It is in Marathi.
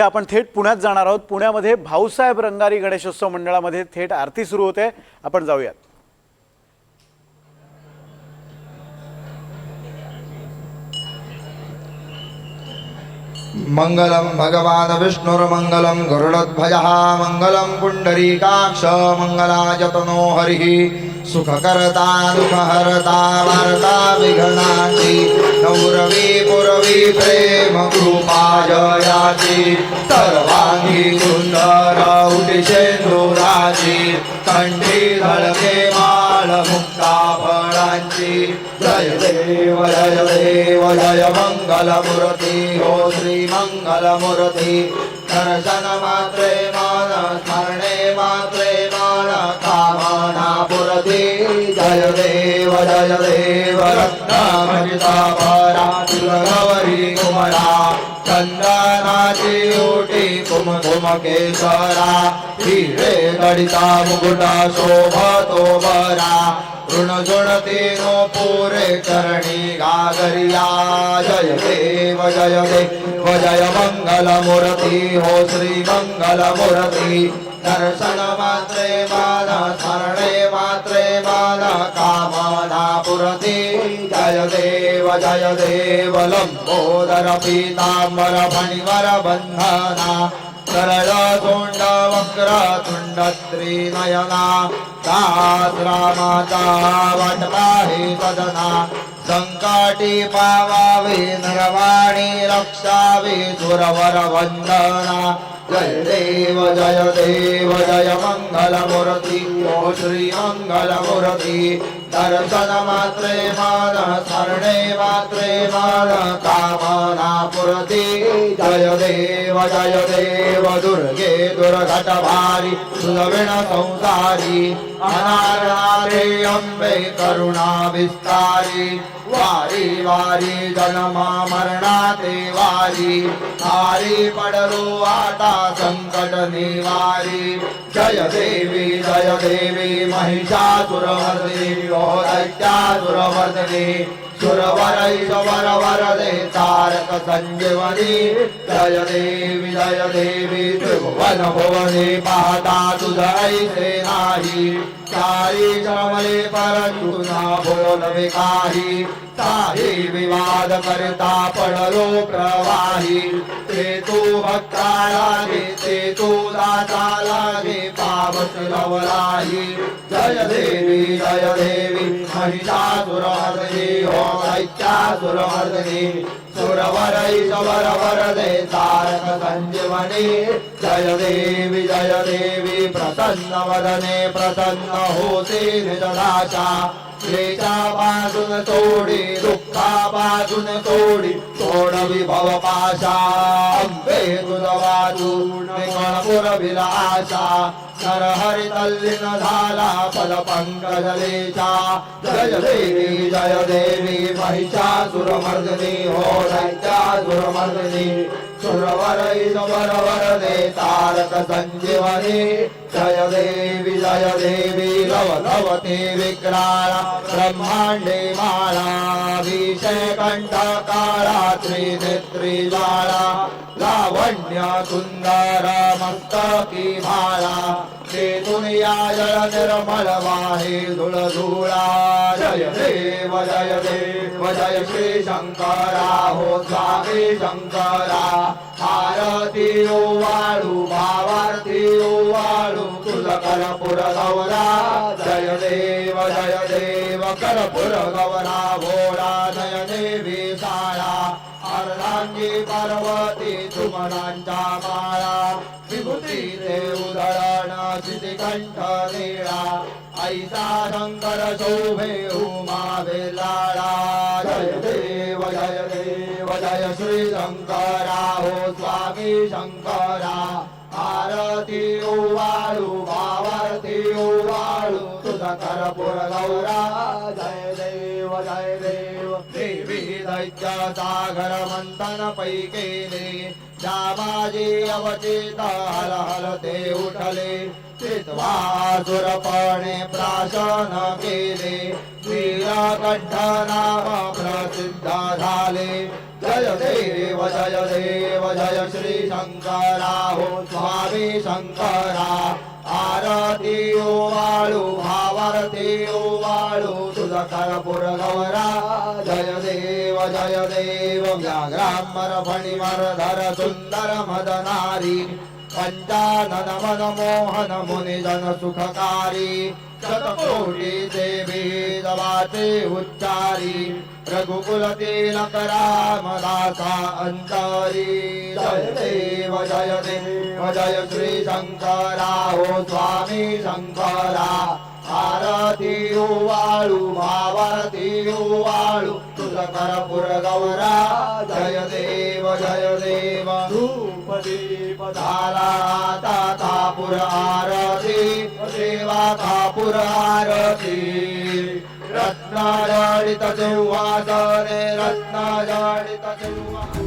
आपण थेट पुण्यात जाणार आहोत। पुण्यामध्ये भाऊसाहेब रंगारी गणेशोत्सव मंडळामध्ये थेट आरती सुरू होते। आपण जाऊयात। मंगलम भगवान विष्णुर्मंगलम गरुडध्वजः मंगलम पुंडरीकाक्ष मंगलाजतनो हरिः सुखकर्ता दुःखहर्ता वार्ता विघ्नाची नौरवी पुरवी प्रेम कृपा जयाची सर्वांगी सुंदर उटिशेंदुराची कंठी धळके माळ मुक्ता फळांची जय देव जय मंगलमूर्ती हो श्री मंगलमूर्ती दर्शन मात्रे मान स्मरणे मात्रे मान कामना पुरती जय देव रत्नामृता परा गौरी कुमरा चंदनाची ओटी कुमकुम केसरा हिरे गडिता मुकुटा शोभतो बरा ऋणजुणते नो पुरे करणी गागरिया जय देव जय मंगलमूर्ती हो श्री मंगलमूर्ती दर्शन मात्रे मान स्मरणे मात्रे मान कामना पुरती जय देव लंबोदर पीतांबर फणिवर बंधना सरळ तोंड वक्र तुंड त्रिनयना दास रामाचा वाटपा हे सदना संकटी पावावे नरवाणी रक्षावे सुरवर वंदना जय देव जय मंगलमूर्ती ओ श्री मंगलमूर्ती दर्शन मात्रे मान स्मरणे मात्रे मान कामना पुरती जय देव दुर्गे दुर्घट भारी सुदविण संसारी अनारे अंबे करुणा विस्तारी वारी वारी जन्मा मरणाते वारी हारी पडलो आता संकट निवारी जय देवी महिषासुरमर्दिनी ओ दैत्यासुरमर्दिनी सुरवर वरदे तारक संजीवनी जय देवी त्रिभुवन भुवने पाहता तुझ ऐसे नाही सारी जमले परंतु ना बोलवे काही काही विवाद करता पडलो प्रवाही ते तू भक्ता लागे ते तू दाता लागे पावस लवलाही जय देवी महिषासुरमर्दिनी हो दैत्यासुरमर्दिनी सुरवर वरदे तारक संजीवनी जय देवी प्रसन्न वदने प्रसन्न होते निजदाशा क्लेशापासून तोडी दुःखापासून तोडी तोडवी भवपाशा अंबे तुझ वाचून पुरविला आशा नरहरि तल्लीन झाला पद पंकजलेचा जय देवी महिषासुरमर्दिनी हो दैत्यासुरमर्दिनी सुरवर वरदे तारक संजीवनी जय देवी लवते विक्राळा ब्रह्मांडे माळा विषय कंठ काळा त्रिनेत्री ज्वाळा लावण्य सुंदर मस्तकी भाळा तेथून या जल निर्मल वाहे धुळधुळा जय देव जय श्री शंकरा हो स्वामी शंकरा आरती ओवाळू भावार्थी ओवाळू तुझ कर्पूर गौरा जय देव कर्पूर गौरा भोळा जय विशाळा अर्धांगी पार्वती सुमनांच्या माळा विभूती ते उधळण शितिकंठ नीळा ऐसा शंकर शोभे उमा बेलाळा जय देव जय श्री शंकरा हो स्वामी शंकरा आरती ओवाळू भावार्थी ओवाळू तुझ कर्पूर गौरा जय देव देवी दैत्य सागर मंथन पै केले जामाजी अवचित हल हल ते उठले चित्वा सुरपणे प्राशन केले नीलकंठ नाम प्रसिद्ध झाले जय देव जय श्री शंकरा हो स्वामी शंकरा आरती ओवाळू भावारती ओवाळू तुझा कर्पूर गौरा जय देव व्याघ्रांबर फणिवर धर सुंदर मदनारी पंचानन मन मोहन मुनिजन सुखकारी शतकोटी देवी दवाचे उच्चारी रघुकुल तिलक रामदासा अंतरी जय देव जय श्री शंकरा हो स्वामी शंकरा आरती ओवाळू भावारती ओवाळू तुझ कर्पूर गौरा जय देव धूप दीप झाला आता कापूर आरती देवा कापूर आरती रत्न जडित सिंहासने रत्न जडित सिंहासने